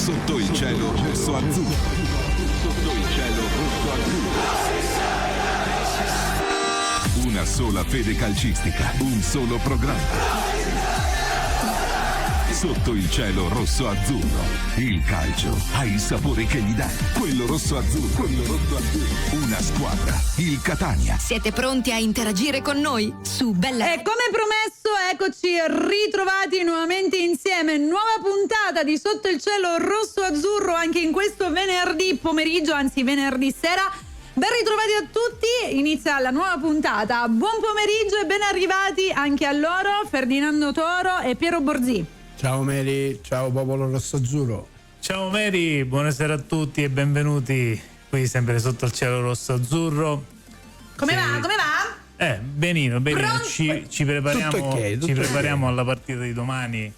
Sotto il cielo rosso azzurro. Sotto il cielo rosso azzurro. Una sola fede calcistica, un solo programma. Sotto il cielo rosso azzurro. Il calcio ha il sapore che gli dai. Quello rosso azzurro. Quello rosso azzurro. Una squadra. Il Catania. Siete pronti a interagire con noi? Su Bella. E come promesso, eccoci ritrovati nuovamente insieme. Nuova puntata di Sotto il cielo rosso azzurro anche in questo venerdì pomeriggio, anzi venerdì sera. Ben ritrovati a tutti, inizia la nuova puntata. Buon pomeriggio e ben arrivati anche a loro, Ferdinando Toro e Piero Borzì. Ciao Mary, ciao popolo rosso-azzurro. Ciao Mary, buonasera a tutti e benvenuti qui sempre sotto il cielo rosso-azzurro. Come va? Benino. Ci prepariamo, tutto ci prepariamo ok. alla partita di domani,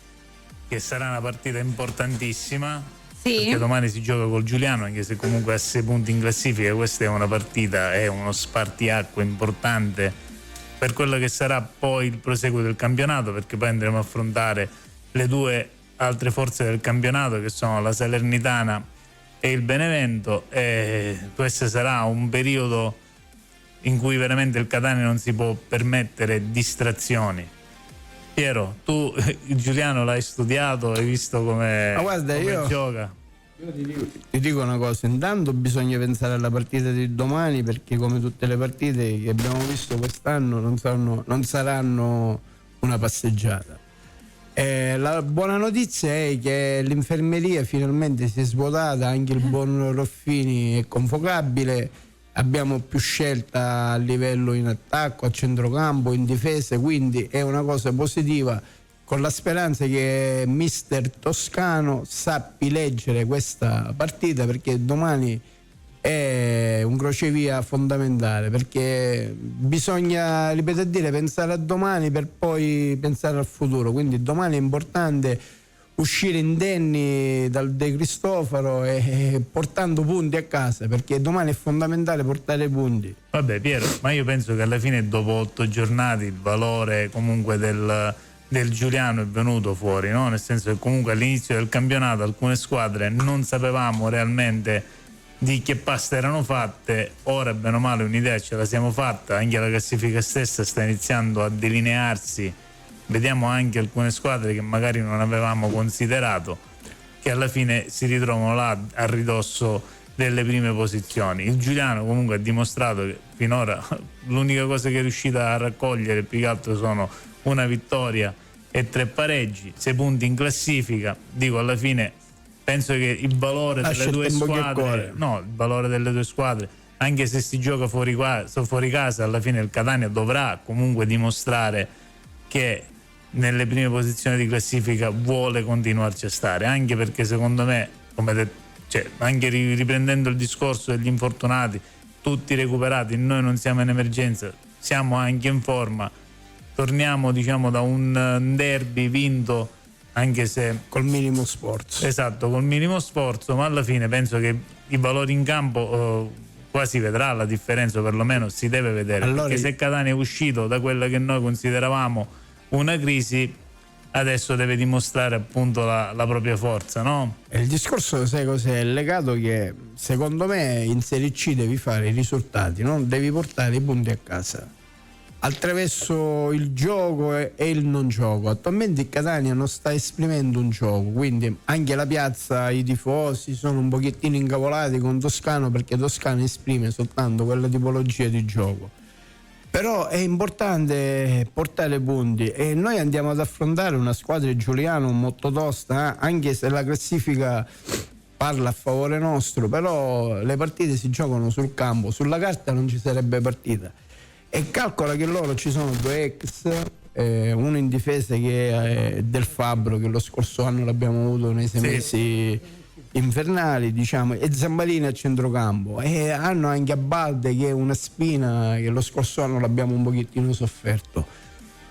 che sarà una partita importantissima. Sì. Perché domani si gioca col Giuliano, anche se comunque a 6 punti in classifica. Questa è una partita, è uno spartiacque importante per quello che sarà poi il proseguo del campionato, perché poi andremo a affrontare le due altre forze del campionato, che sono la Salernitana e il Benevento, e questo sarà un periodo in cui veramente il Catania non si può permettere distrazioni. Piero, tu il Giuliano l'hai studiato, hai visto come gioca? Io ti dico una cosa, intanto bisogna pensare alla partita di domani, perché come tutte le partite che abbiamo visto quest'anno non saranno una passeggiata. La buona notizia è che l'infermeria finalmente si è svuotata, anche il buon Roffini è convocabile, abbiamo più scelta a livello in attacco, a centrocampo, in difesa, quindi è una cosa positiva, con la speranza che mister Toscano sappi leggere questa partita, perché domani è un crocevia fondamentale, perché bisogna, ripeto a dire, pensare a domani per poi pensare al futuro. Quindi domani è importante uscire indenni dal De Cristofaro e portando punti a casa, perché domani è fondamentale portare punti. Vabbè Piero, ma io penso che alla fine dopo 8 giornate il valore comunque del Giuliano è venuto fuori, no? Nel senso che comunque all'inizio del campionato alcune squadre non sapevamo realmente di che pasta erano fatte. Ora bene o male un'idea ce la siamo fatta, anche la classifica stessa sta iniziando a delinearsi, vediamo anche alcune squadre che magari non avevamo considerato, che alla fine si ritrovano là a ridosso delle prime posizioni. Il Giuliano comunque ha dimostrato che finora l'unica cosa che è riuscita a raccogliere più che altro sono una vittoria e 3 pareggi, 6 punti in classifica. Dico, alla fine penso che il valore delle due squadre, il valore delle due squadre, anche se si gioca fuori casa, alla fine il Catania dovrà comunque dimostrare che nelle prime posizioni di classifica vuole continuarci a stare, anche perché secondo me, anche riprendendo il discorso degli infortunati, tutti recuperati, noi non siamo in emergenza, siamo anche in forma, torniamo da un derby vinto, anche se col minimo sforzo. Esatto, col minimo sforzo, ma alla fine penso che i valori in campo qua si vedrà la differenza, perlomeno si deve vedere, allora, perché se Catania è uscito da quella che noi consideravamo una crisi, adesso deve dimostrare appunto la propria forza, no? E il discorso, sai cos'è? È legato che secondo me in Serie C devi fare i risultati, no? Devi portare i punti a casa attraverso il gioco e il non gioco. Attualmente il Catania non sta esprimendo un gioco, quindi anche la piazza, i tifosi sono un pochettino incavolati con Toscano, perché Toscano esprime soltanto quella tipologia di gioco. Però è importante portare punti e noi andiamo ad affrontare una squadra di Giuliano molto tosta, anche se la classifica parla a favore nostro, però le partite si giocano sul campo, sulla carta non ci sarebbe partita. E calcola che loro ci sono 2 ex, uno in difesa che è Del Fabbro, che lo scorso anno l'abbiamo avuto nei 6 mesi infernali, diciamo, e Zambalini a centrocampo, e hanno anche Abalde che è una spina che lo scorso anno l'abbiamo un pochettino sofferto.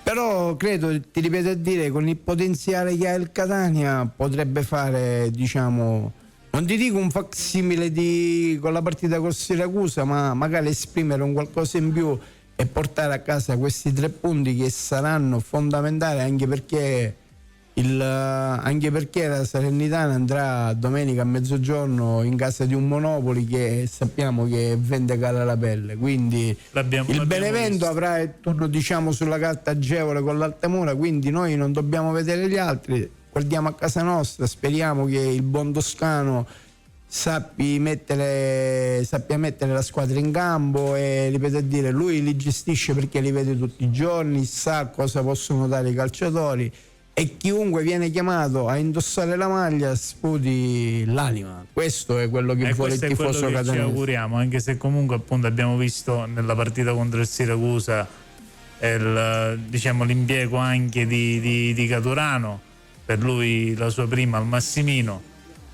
Però credo, ti ripeto a dire, con il potenziale che ha il Catania potrebbe fare, diciamo, non ti dico un facsimile con la partita con Siracusa, ma magari esprimere un qualcosa in più e portare a casa questi 3 punti che saranno fondamentali, anche perché Anche perché la Salernitana andrà domenica a mezzogiorno in casa di un Monopoli che sappiamo che vende cara alla pelle, quindi il Benevento visto. avrà il turno, diciamo, sulla carta agevole con l'Altamura, quindi noi non dobbiamo vedere gli altri, guardiamo a casa nostra, speriamo che il buon toscano sappia mettere la squadra in campo e, ripeto a dire, lui li gestisce perché li vede tutti i giorni, sa cosa possono dare i calciatori e chiunque viene chiamato a indossare la maglia sputi l'anima. Questo è quello che vuole il tifoso catanese. Ci auguriamo, anche se comunque appunto abbiamo visto nella partita contro il Siracusa l'impiego anche di Caturano, per lui la sua prima al Massimino.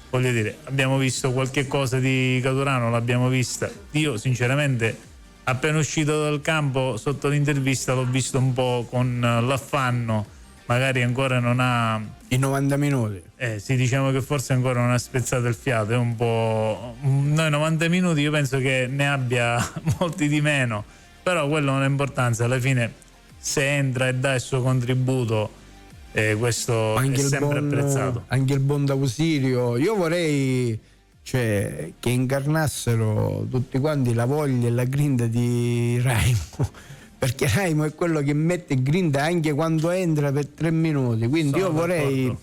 Voglio dire, abbiamo visto qualche cosa di Caturano, l'abbiamo vista. Io sinceramente appena uscito dal campo sotto l'intervista l'ho visto un po' con l'affanno, magari ancora non ha i 90 minuti. Sì, diciamo che forse ancora non ha spezzato il fiato, è un po'. Noi 90 minuti io penso che ne abbia molti di meno, però quello non ha importanza, alla fine se entra e dà il suo contributo questo anche è sempre apprezzato. Anche il buon Dausilio, io vorrei che incarnassero tutti quanti la voglia e la grinta di Raimo, perché Raimo è quello che mette grinta anche quando entra per 3 minuti, quindi io vorrei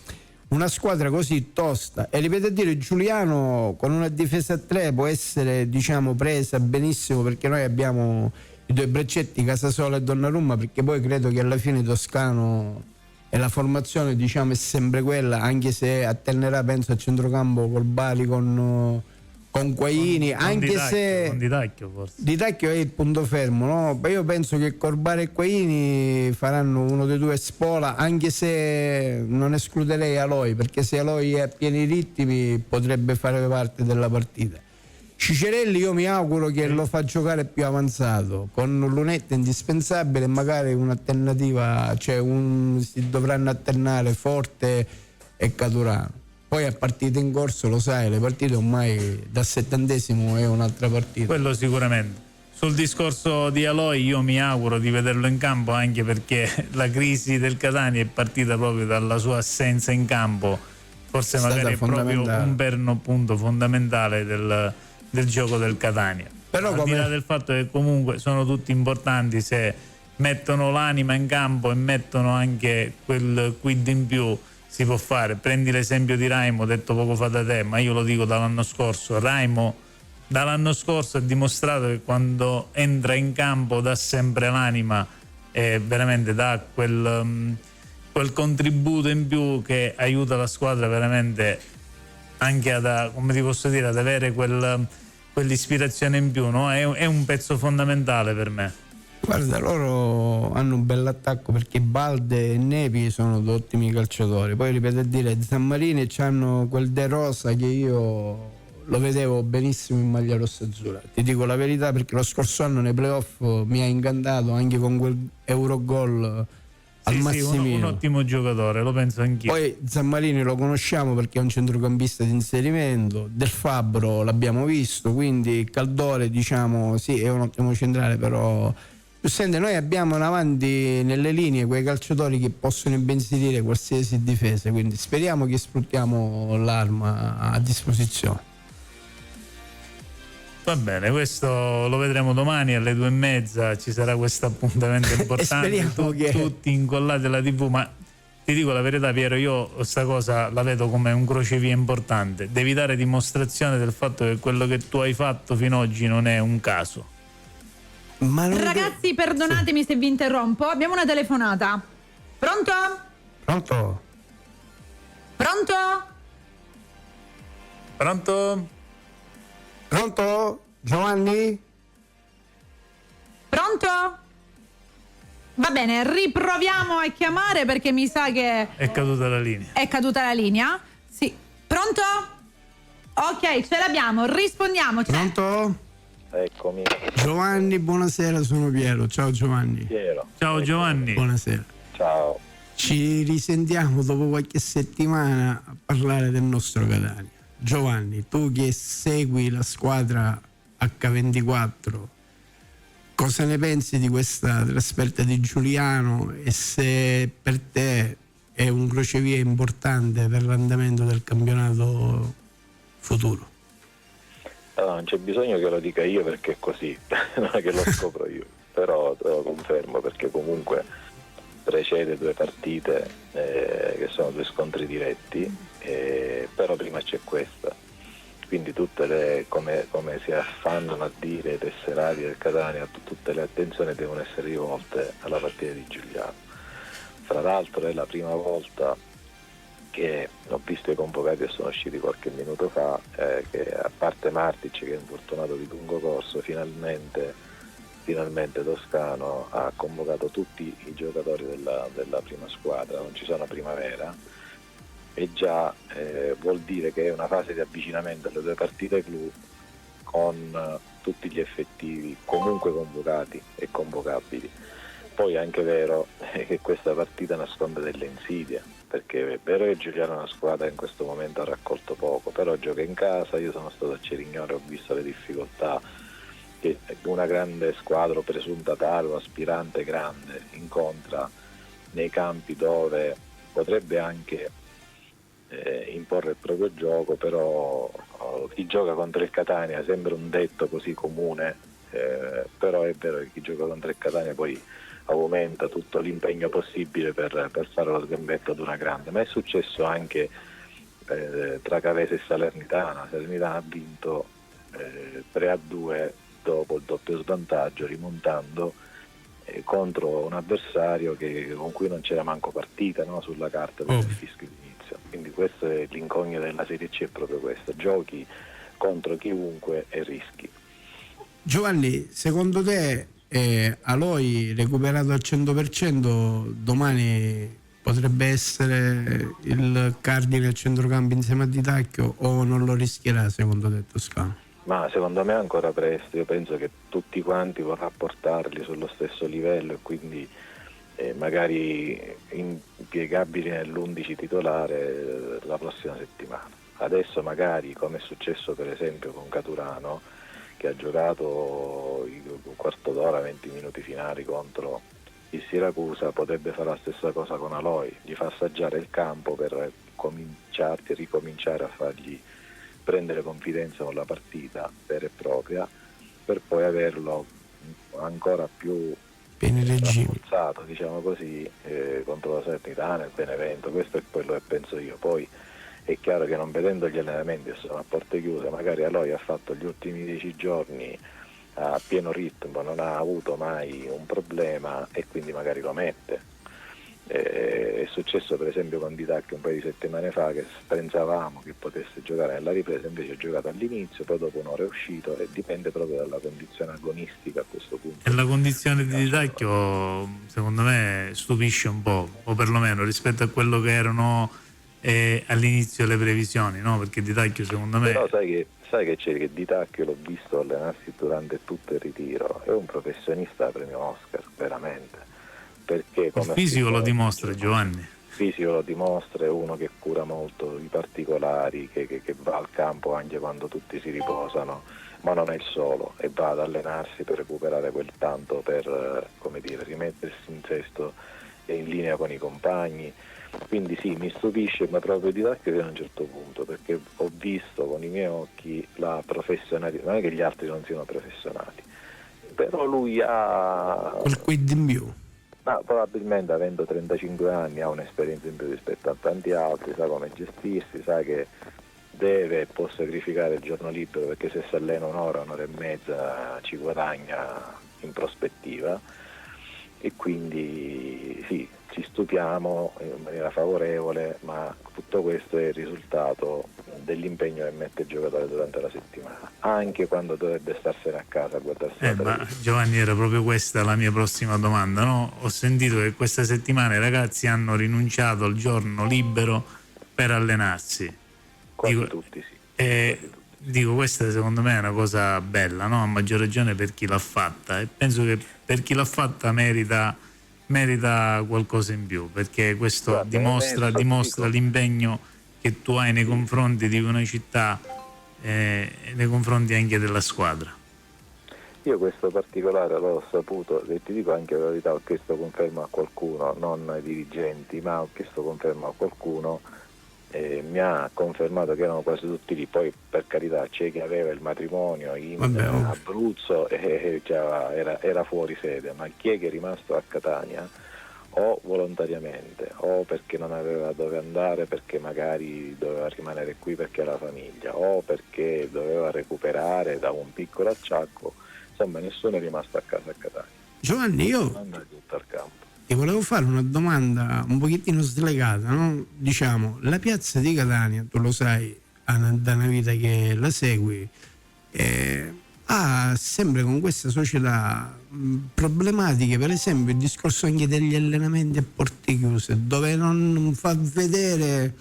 una squadra così tosta, e ripeto a dire, Giuliano con una difesa a 3 può essere, diciamo, presa benissimo, perché noi abbiamo i 2 bracetti, Casasola e Donnarumma, perché poi credo che alla fine Toscano e la formazione, diciamo, è sempre quella, anche se attenderà, penso, a centrocampo col Bari con Quaini, anche se con Di Tacchio forse. Di Tacchio è il punto fermo, no? Io penso che Corbari e Quaini faranno uno dei due spola, anche se non escluderei Aloi, perché se Aloi è a pieni ritmi potrebbe fare parte della partita. Cicerelli io mi auguro che lo fa giocare più avanzato, con Lunetta indispensabile, e magari un'alternativa, cioè si dovranno alternare Forte e Caturano. Poi a partita in corso, lo sai, le partite ormai dal 70° è un'altra partita. Quello sicuramente. Sul discorso di Aloi io mi auguro di vederlo in campo, anche perché la crisi del Catania è partita proprio dalla sua assenza in campo, forse magari è proprio un perno punto fondamentale del gioco del Catania. Però al di là del fatto che comunque sono tutti importanti, se mettono l'anima in campo e mettono anche quel quid in più si può fare. Prendi l'esempio di Raimo, detto poco fa da te, ma io lo dico dall'anno scorso. Raimo dall'anno scorso ha dimostrato che quando entra in campo dà sempre l'anima e veramente dà quel contributo in più che aiuta la squadra veramente anche come ti posso dire, ad avere quell'ispirazione in più, no? È un pezzo fondamentale per me. Guarda, loro hanno un bell'attacco, perché Balde e Nepi sono due ottimi calciatori. Poi ripeto a dire, Zammarini c'hanno quel De Rosa che io lo vedevo benissimo in maglia rossa-azzurra. Ti dico la verità, perché lo scorso anno nei playoff mi ha incantato anche con quel Eurogol al Massimino. Sì, un ottimo giocatore, lo penso anch'io. Poi Zammarini lo conosciamo perché è un centrocampista di inserimento. Del Fabbro l'abbiamo visto, quindi Caldore, diciamo, sì, è un ottimo centrale, però sente, noi abbiamo avanti nelle linee quei calciatori che possono impensierire qualsiasi difesa, quindi speriamo che sfruttiamo l'arma a disposizione. Va bene, questo lo vedremo domani alle 2:30, ci sarà questo appuntamento importante, tutti incollati alla TV, ma ti dico la verità, Piero, io questa cosa la vedo come un crocevia importante, devi dare dimostrazione del fatto che quello che tu hai fatto fino ad oggi non è un caso. Ragazzi, perdonatemi se vi interrompo, abbiamo una telefonata. Pronto? Pronto? Pronto? Pronto? Pronto? Giovanni? Pronto? Va bene, riproviamo a chiamare perché mi sa che è caduta la linea. È caduta la linea? Sì. Pronto? Ok, ce l'abbiamo, rispondiamoci. Pronto? Eccomi. Giovanni, buonasera, sono Piero. Ciao Giovanni. Piero. Ciao Giovanni. Buonasera. Ciao. Ci risentiamo dopo qualche settimana a parlare del nostro Catania. Giovanni, tu che segui la squadra H24, cosa ne pensi di questa trasferta di Giuliano, e se per te è un crocevia importante per l'andamento del campionato futuro. Allora, non c'è bisogno che lo dica io perché è così, non è che lo scopro io, però te lo confermo perché comunque precede 2 partite che sono 2 scontri diretti, però prima c'è questa. Quindi tutte le, come si affannano a dire i tesserati del Catania, tutte le attenzioni devono essere rivolte alla partita di Giuliano. Fra l'altro è la prima volta che ho visto i convocati e sono usciti qualche minuto fa, che a parte Martic che è infortunato di lungo corso, finalmente Toscano ha convocato tutti i giocatori della prima squadra, non ci sono primavera, e già vuol dire che è una fase di avvicinamento alle 2 partite clou con tutti gli effettivi comunque convocati e convocabili. Poi è anche vero che questa partita nasconde delle insidie, perché è vero che Giuliano è una squadra che in questo momento ha raccolto poco, però gioca in casa. Io sono stato a Cerignola e ho visto le difficoltà che una grande squadra, presunta tale, o aspirante grande, incontra nei campi dove potrebbe anche imporre il proprio gioco, però chi gioca contro il Catania sembra un detto così comune, però è vero che chi gioca contro il Catania poi aumenta tutto l'impegno possibile per fare lo sgambetto ad una grande. Ma è successo anche tra Cavese e Salernitana. Salernitana ha vinto 3-2 dopo il doppio svantaggio, rimontando contro un avversario con cui non c'era manco partita, no? Sulla carta del fischio d'inizio. Quindi questo è l'incognita della Serie C, è proprio questo: giochi contro chiunque e rischi. Giovanni, secondo te Aloi recuperato al 100% domani potrebbe essere il cardine al centrocampo insieme a Di Tacchio, o non lo rischierà secondo te Toscano? Ma secondo me è ancora presto. Io penso che tutti quanti vorrà portarli sullo stesso livello e quindi magari impiegabili nell'11 titolare la prossima settimana. Adesso magari, come è successo per esempio con Caturano, che ha giocato un quarto d'ora, 20 minuti finali contro il Siracusa, potrebbe fare la stessa cosa con Aloi, gli fa assaggiare il campo per ricominciare a fargli prendere confidenza con la partita vera e propria, per poi averlo ancora più rafforzato, diciamo così, contro la Salernitana e il Benevento. Questo è quello che penso io. Poi è chiaro che, non vedendo gli allenamenti che sono a porte chiuse, magari Aloi ha fatto gli ultimi 10 giorni a pieno ritmo, non ha avuto mai un problema e quindi magari lo mette. È successo per esempio con Di Tacchio un paio di settimane fa, che pensavamo che potesse giocare nella ripresa, invece ha giocato all'inizio, poi dopo un'ora è uscito, e dipende proprio dalla condizione agonistica a questo punto. E la condizione di Di Tacchio secondo me stupisce un po', o perlomeno rispetto a quello che erano all'inizio le previsioni, no? Perché Di Tacchio secondo me... Però sai che c'è, che Di Tacchio l'ho visto allenarsi durante tutto il ritiro, è un professionista premio Oscar, veramente. Perché come il fisico lo dimostra, Giovanni. Il fisico lo dimostra, è uno che cura molto i particolari, che va al campo anche quando tutti si riposano, ma non è il solo, e va ad allenarsi per recuperare quel tanto, per rimettersi in sesto e in linea con i compagni. Quindi sì, mi stupisce, ma proprio Di Tacchio fino a un certo punto, perché ho visto con i miei occhi la professionalità. Non è che gli altri non siano professionali, però lui ha quel quid in più. Ma probabilmente, avendo 35 anni, ha un'esperienza in più rispetto a tanti altri, sa come gestirsi, sa che deve e può sacrificare il giorno libero, perché se si allena un'ora e mezza ci guadagna in prospettiva, e quindi sì, ci stupiamo in maniera favorevole, ma tutto questo è il risultato dell'impegno che mette il giocatore durante la settimana, anche quando dovrebbe starsene a casa a guardarsi la ma televisione. Giovanni, era proprio questa la mia prossima domanda, no? Ho sentito che questa settimana i ragazzi hanno rinunciato al giorno libero per allenarsi. Quasi tutti, sì. Dico, questa secondo me è una cosa bella, no? A maggior ragione per chi l'ha fatta, e penso che per chi l'ha fatta merita qualcosa in più, perché questo dimostra l'impegno che tu hai nei confronti di una città, nei confronti anche della squadra. Io questo particolare l'ho saputo, e ti dico anche la verità, ho chiesto conferma a qualcuno, non ai dirigenti, ma ho chiesto conferma a qualcuno e mi ha confermato che erano quasi tutti lì. Poi per carità c'è chi aveva il matrimonio in Abruzzo e era fuori sede, ma chi è che è rimasto a Catania o volontariamente o perché non aveva dove andare, perché magari doveva rimanere qui perché ha la famiglia o perché doveva recuperare da un piccolo acciacco, insomma nessuno è rimasto a casa a Catania. Giovanni, io Tutto al campo. ti volevo fare una domanda un pochettino slegata, no? Diciamo, la piazza di Catania, tu lo sai, da una vita che la segui, ha sempre con questa società problematiche, per esempio il discorso anche degli allenamenti a porte chiuse, dove non fa vedere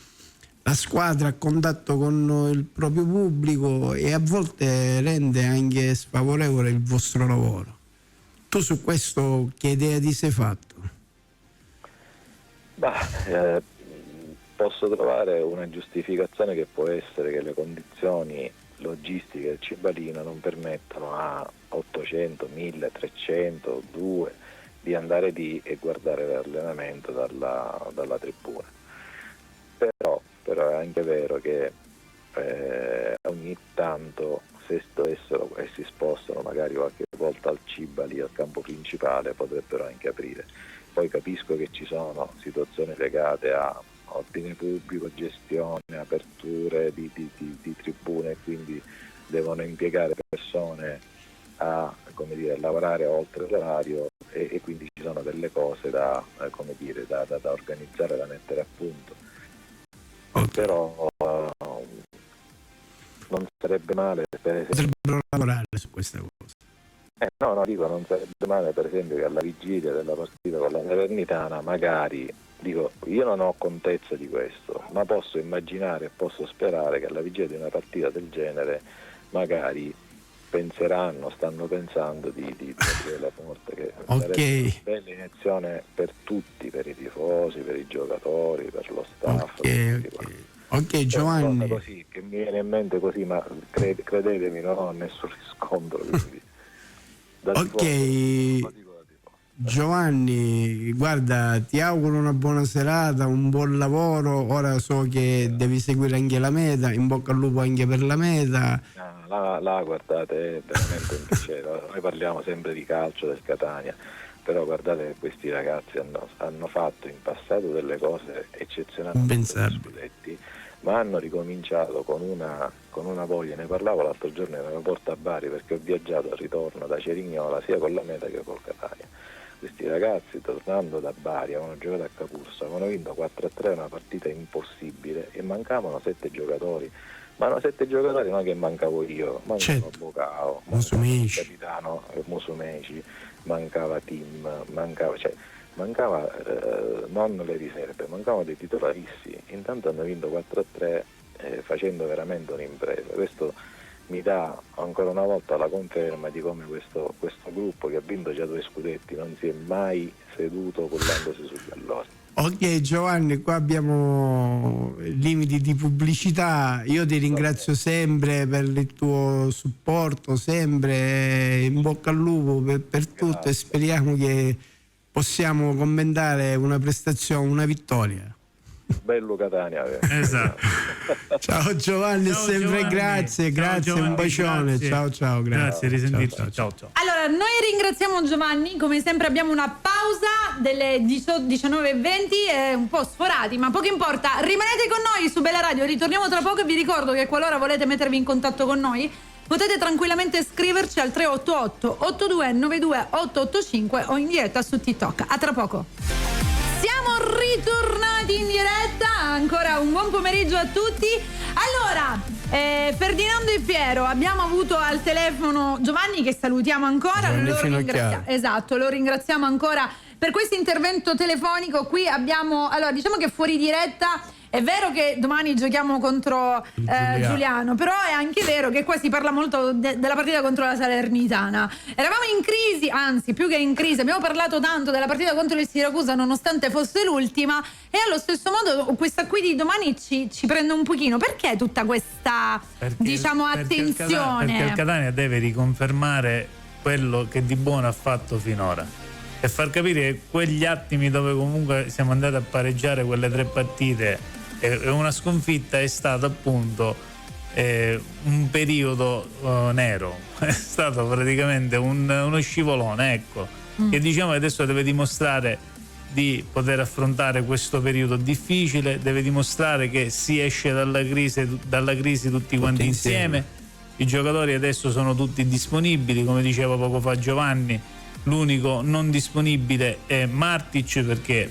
la squadra a contatto con il proprio pubblico e a volte rende anche sfavorevole il vostro lavoro. Tu su questo che idea ti sei fatto? Posso trovare una giustificazione che può essere che le condizioni logistiche del Cibalino non permettono a 800, 1300, 2 di andare lì e guardare l'allenamento dalla tribuna. Però è anche vero che ogni tanto se dovessero e si spostano magari qualche volta al Cibali, al campo principale, potrebbero anche aprire. Poi capisco che ci sono situazioni legate a ordine pubblico, gestione, aperture di tribune, quindi devono impiegare persone a lavorare oltre l'orario e quindi ci sono delle cose da organizzare, da mettere a punto. Però non sarebbe male, per esempio, Potrebbero lavorare su questa cosa. Dico, non sarebbe male per esempio che alla vigilia della partita con la Salernitana magari, dico, io non ho contezza di questo, ma posso immaginare e posso sperare che alla vigilia di una partita del genere magari stanno pensando di aprire la porta, che sarebbe una bella iniezione per tutti, per i tifosi, per i giocatori, per lo staff. Ok, Giovanni. Così, che mi viene in mente così, ma credetemi, non ho nessun riscontro. Quindi, Giovanni, guarda, ti auguro una buona serata, un buon lavoro. Ora so che devi seguire anche la meta, in bocca al lupo anche per la meta. Guardate, è veramente un piacere. Noi parliamo sempre di calcio del Catania, però guardate che questi ragazzi hanno fatto in passato delle cose eccezionali, impensabili, ma hanno ricominciato con una voglia. Ne parlavo l'altro giorno in aeroporto a Bari, perché ho viaggiato al ritorno da Cerignola sia con la meta che col Catania. Questi ragazzi, tornando da Bari, avevano giocato a Capurso, avevano vinto 4-3, una partita impossibile, e mancavano 7 giocatori. Ma erano 7 giocatori, non che mancavo io, mancava Bocao, mancava il capitano Musumeci, mancava Tim, mancava non le riserve, mancavano dei titolarissimi. Intanto hanno vinto 4-3 facendo veramente un'impresa. Questo mi dà ancora una volta la conferma di come questo gruppo, che ha vinto già 2 scudetti, non si è mai seduto cullandosi sugli allori. Ok Giovanni, qua abbiamo limiti di pubblicità. Io ti ringrazio sempre per il tuo supporto, sempre in bocca al lupo per tutto, e speriamo che possiamo commentare una prestazione, una vittoria. Bello Catania. Esatto. Ciao Giovanni, ciao, sempre Giovanni. grazie, Giovanni, un bacione. grazie. Ciao, Grazie, risentirci. ciao. Allora, noi ringraziamo Giovanni, come sempre abbiamo una pausa delle 19:20, un po' sforati, ma poco importa. Rimanete con noi su Bella Radio, ritorniamo tra poco, e vi ricordo che qualora volete mettervi in contatto con noi potete tranquillamente scriverci al 388 8292 885 o in diretta su TikTok. A tra poco. Siamo ritornati in diretta, ancora un buon pomeriggio a tutti. Allora, Ferdinando e Piero, abbiamo avuto al telefono Giovanni, che salutiamo ancora. Lo ringraziamo ancora per questo intervento telefonico. Qui abbiamo, allora, diciamo che fuori diretta è vero che domani giochiamo contro Giuliano, però è anche vero che qua si parla molto della partita contro la Salernitana. Eravamo in crisi, anzi più che in crisi, abbiamo parlato tanto della partita contro il Siracusa nonostante fosse l'ultima, e allo stesso modo questa qui di domani ci prende un pochino. Perché tutta questa attenzione? Perché il Catania deve riconfermare quello che di buono ha fatto finora e far capire che quegli attimi dove comunque siamo andati a pareggiare quelle 3 partite e una sconfitta è stato appunto un periodo nero, è stato praticamente uno scivolone, ecco, che diciamo che adesso deve dimostrare di poter affrontare questo periodo difficile, deve dimostrare che si esce dalla crisi tutti quanti insieme. I giocatori adesso sono tutti disponibili, come diceva poco fa Giovanni, l'unico non disponibile è Martic perché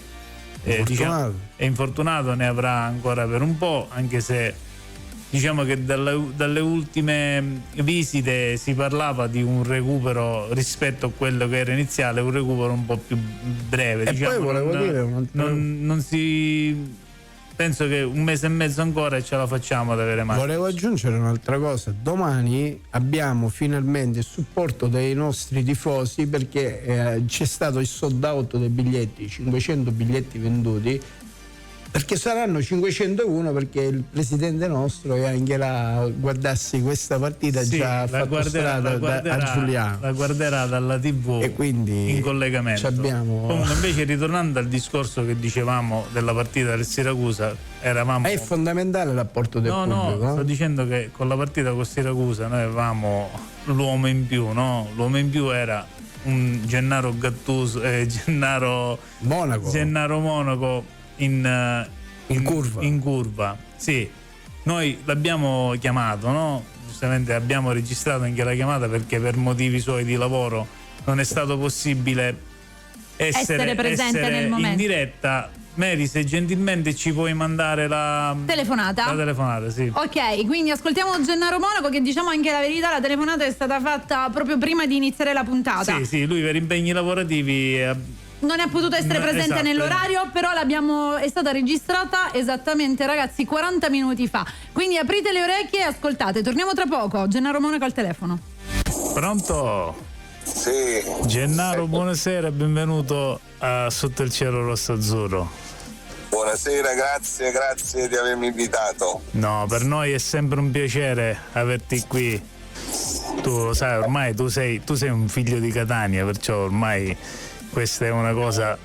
diciamo, è infortunato, ne avrà ancora per un po', anche se diciamo che dalle ultime visite si parlava di un recupero rispetto a quello che era iniziale, un recupero un po' più breve. E diciamo, poi volevo dire non si... Penso che un mese e mezzo ancora e ce la facciamo ad avere Martic. Volevo aggiungere un'altra cosa: domani abbiamo finalmente il supporto dei nostri tifosi perché c'è stato il sold out dei biglietti, 500 biglietti venduti, perché saranno 501 perché il presidente nostro è anche là a guardarsi questa partita, sì, già ha fatto strada a Giuliano, la guarderà dalla TV e quindi in collegamento. Comunque invece ritornando al discorso che dicevamo della partita del Siracusa, è fondamentale l'apporto del pubblico. No, sto dicendo che con la partita con Siracusa noi avevamo l'uomo in più, no? L'uomo in più era un Gennaro Gattuso, Gennaro Monaco in curva. Sì, noi l'abbiamo chiamato, no? Giustamente abbiamo registrato anche la chiamata perché per motivi suoi di lavoro non è stato possibile essere presente nel momento in diretta. Mary, se gentilmente ci puoi mandare la telefonata? La telefonata, sì. Ok, quindi ascoltiamo Gennaro Monaco che, diciamo anche la verità, la telefonata è stata fatta proprio prima di iniziare la puntata. Sì, lui per impegni lavorativi non è potuto essere presente nell'orario, però è stata registrata esattamente, ragazzi, 40 minuti fa. Quindi aprite le orecchie e ascoltate. Torniamo tra poco. Gennaro Monaco al telefono. Pronto? Sì. Gennaro, buonasera, benvenuto a Sotto il cielo rosso azzurro. Buonasera, grazie di avermi invitato. No, per noi è sempre un piacere averti qui. Tu lo sai, ormai tu sei un figlio di Catania, perciò ormai questa è una cosa.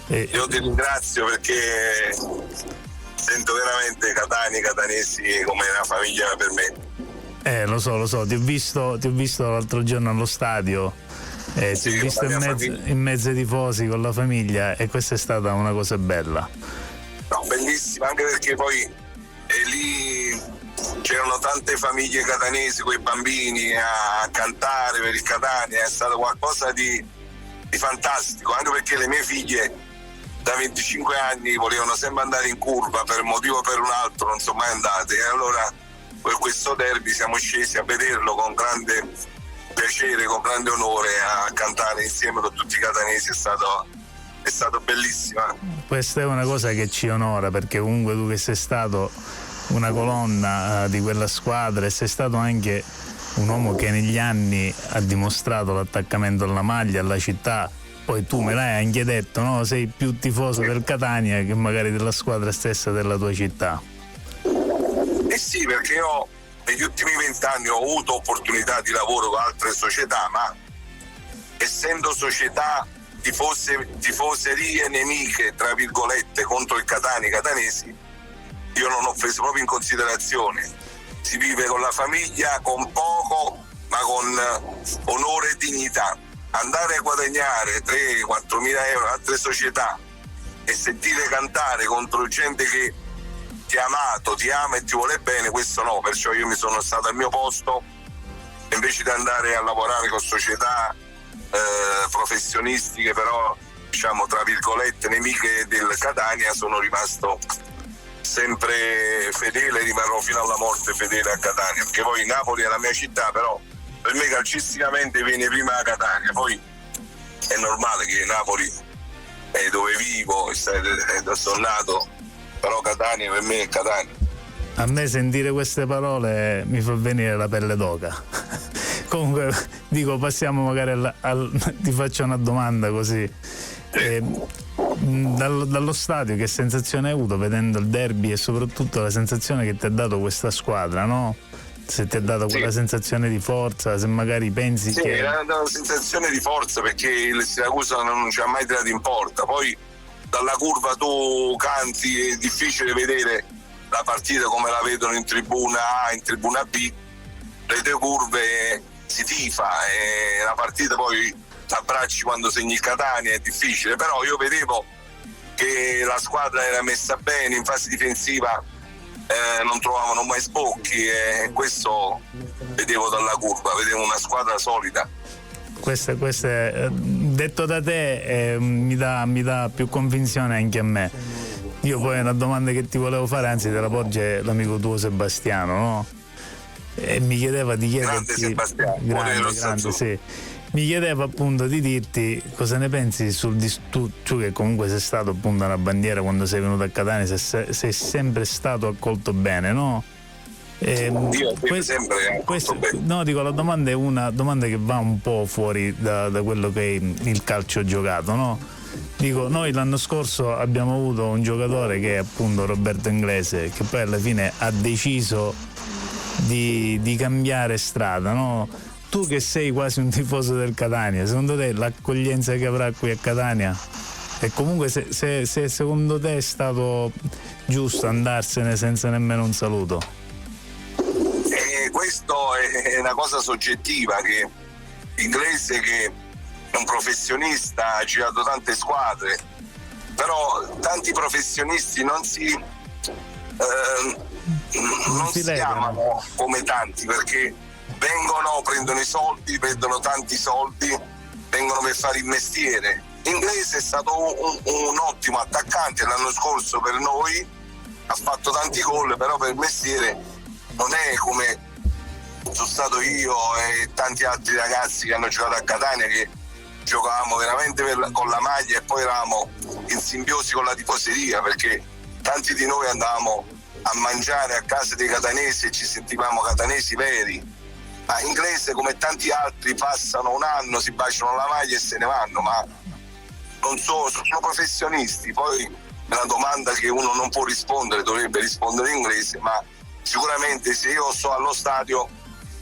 Io ti ringrazio perché sento veramente Catania, catanesi come una famiglia per me. Lo so, ti ho visto l'altro giorno allo stadio, ti ho visto in mezzo ai tifosi con la famiglia e questa è stata una cosa bella. No, bellissima, anche perché poi lì c'erano tante famiglie catanesi con i bambini a cantare per il Catania, è stato qualcosa di fantastico, anche perché le mie figlie da 25 anni volevano sempre andare in curva, per un motivo o per un altro non sono mai andate, e allora per questo derby siamo scesi a vederlo con grande piacere, con grande onore, a cantare insieme con tutti i catanesi. È stato bellissima. Questa è una cosa che ci onora, perché comunque tu che sei stato una colonna di quella squadra e sei stato anche un uomo che negli anni ha dimostrato l'attaccamento alla maglia, alla città. Poi tu me l'hai anche detto, no? Sei più tifoso del Catania che magari della squadra stessa della tua città. Sì, perché io negli ultimi 20 anni ho avuto opportunità di lavoro con altre società, ma essendo società tifoserie nemiche, tra virgolette, contro il Catania, i catanesi, io non ho preso proprio in considerazione. Si vive con la famiglia, con poco, ma con onore e dignità. Andare a guadagnare 3-4 mila euro in altre società e sentire cantare contro gente che ti ha amato, ti ama e ti vuole bene, questo no. Perciò io mi sono stato al mio posto, invece di andare a lavorare con società professionistiche, però diciamo tra virgolette nemiche del Catania, sono rimasto sempre fedele, rimarrò fino alla morte fedele a Catania, perché poi Napoli è la mia città, però per me calcisticamente viene prima a Catania, poi è normale che Napoli è dove vivo, sono nato, però Catania per me è Catania. A me sentire queste parole mi fa venire la pelle d'oca. Comunque dico, passiamo magari ti faccio una domanda così. Dallo stadio che sensazione hai avuto vedendo il derby e soprattutto la sensazione che ti ha dato questa squadra, no? Se ti è data quella sensazione di forza, se magari pensi che... era una sensazione di forza, perché il Siracusa non ci ha mai tirato in porta. Poi dalla curva tu canti, è difficile vedere la partita come la vedono in tribuna A, in tribuna B. Le due curve si tifa e la partita poi t'abbracci quando segni il Catania, è difficile, però io vedevo che la squadra era messa bene, in fase difensiva non trovavano mai sbocchi, e questo vedevo dalla curva, vedevo una squadra solida. Questo detto da te mi dà più convinzione anche a me. Io poi una domanda che ti volevo fare, anzi te la porge l'amico tuo Sebastiano, no? E mi chiedeva di chiederti, Grande Sebastiano, grande, sì. Mi chiedeva appunto di dirti cosa ne pensi tu che comunque sei stato appunto una bandiera quando sei venuto a Catania, sei sempre stato accolto bene, no? Io sempre accolto bene. No, dico, la domanda è una domanda che va un po' fuori da quello che è il calcio giocato, no? Dico, noi l'anno scorso abbiamo avuto un giocatore che è appunto Roberto Inglese, che poi alla fine ha deciso di cambiare strada, no? Tu che sei quasi un tifoso del Catania, secondo te l'accoglienza che avrà qui a Catania, e comunque se secondo te è stato giusto andarsene senza nemmeno un saluto? Questo è una cosa soggettiva, che Inglese, che è un professionista, ha girato tante squadre, però tanti professionisti non si chiamano come tanti, perché vengono, prendono i soldi, prendono tanti soldi, vengono per fare il mestiere. Inglese è stato un ottimo attaccante l'anno scorso per noi, ha fatto tanti gol, però per il mestiere non è come sono stato io e tanti altri ragazzi che hanno giocato a Catania, che giocavamo veramente con la maglia e poi eravamo in simbiosi con la tifoseria, perché tanti di noi andavamo a mangiare a casa dei catanesi e ci sentivamo catanesi veri. Ma Inglese, come tanti altri, passano un anno, si baciano la maglia e se ne vanno, ma non sono professionisti. Poi è una domanda che uno non può rispondere, dovrebbe rispondere Inglese, ma sicuramente se io sto allo stadio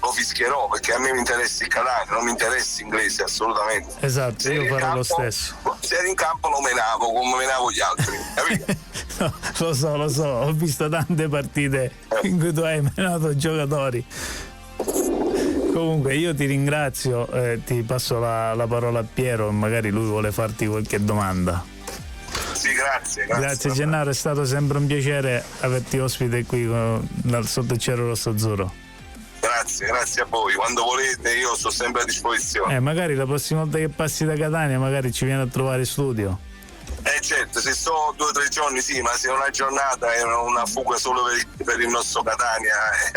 lo fischierò, perché a me mi interessa il Catania, non mi interessa Inglese assolutamente. Esatto, se io farò campo, lo stesso. Se ero in campo lo menavo come menavo gli altri, capito? No, lo so, ho visto tante partite in cui tu hai menato giocatori. Comunque io ti ringrazio, ti passo la parola a Piero, magari lui vuole farti qualche domanda. Sì, grazie. Grazie Gennaro, è stato sempre un piacere averti ospite qui sotto il cielo rosso azzurro. Grazie a voi, quando volete io sono sempre a disposizione. Magari la prossima volta che passi da Catania magari ci vieni a trovare in studio. Certo, se sto 2 o 3 giorni sì, ma se è una giornata è una fuga solo per il nostro Catania,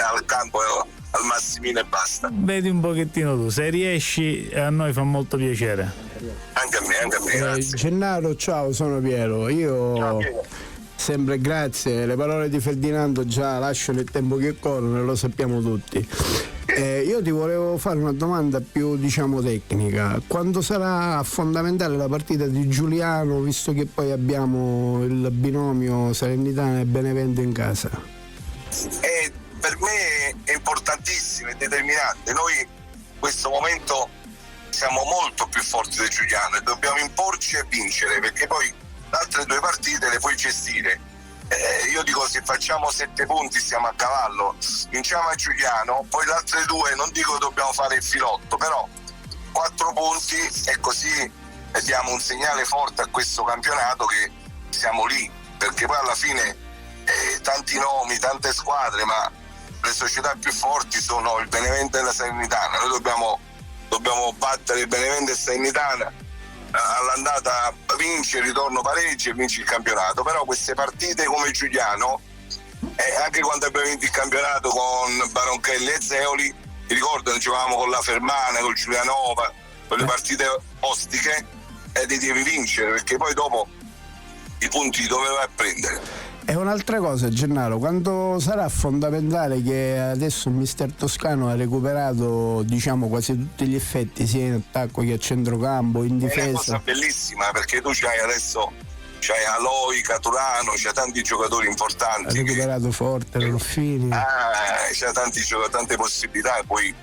al campo al Massimino e basta. Vedi un pochettino tu, se riesci a noi fa molto piacere. Anche a me, grazie. Gennaro, ciao, sono Piero. Ciao, Piero. Sempre grazie, le parole di Ferdinando già lasciano il tempo che corre, lo sappiamo tutti. Io ti volevo fare una domanda più, diciamo, tecnica. Quando sarà fondamentale la partita di Giuliano, visto che poi abbiamo il binomio Salernitana e Benevento in casa? Per me è importantissimo, è determinante. Noi in questo momento siamo molto più forti del Giuliano e dobbiamo imporci e vincere, perché poi le altre 2 partite le puoi gestire. Io dico, se facciamo 7 punti stiamo a cavallo, vinciamo a Giuliano, poi le altre 2 non dico dobbiamo fare il filotto, però 4 punti e così diamo un segnale forte a questo campionato che siamo lì, perché poi alla fine tanti nomi, tante squadre, ma le società più forti sono il Benevento e la Salernitana. Noi dobbiamo battere il Benevento e Salernitana, all'andata vince, il ritorno pareggi e vince il campionato. Però queste partite come Giuliano, anche quando abbiamo vinto il campionato con Baronchelli e Zeoli, ti ricordo che giocavamo con la Fermana, con Giulianova, quelle partite ostiche, li devi vincere, perché poi dopo i punti dove vai a prendere. E un'altra cosa, Gennaro, quando sarà fondamentale, che adesso il mister Toscano ha recuperato, diciamo, quasi tutti gli effetti sia in attacco che a centrocampo, in difesa? È una cosa bellissima, perché tu c'hai adesso c'hai Aloi, Caturano, c'è tanti giocatori Ha importanti. recuperato Forte, Ruffini. C'è tante possibilità e poi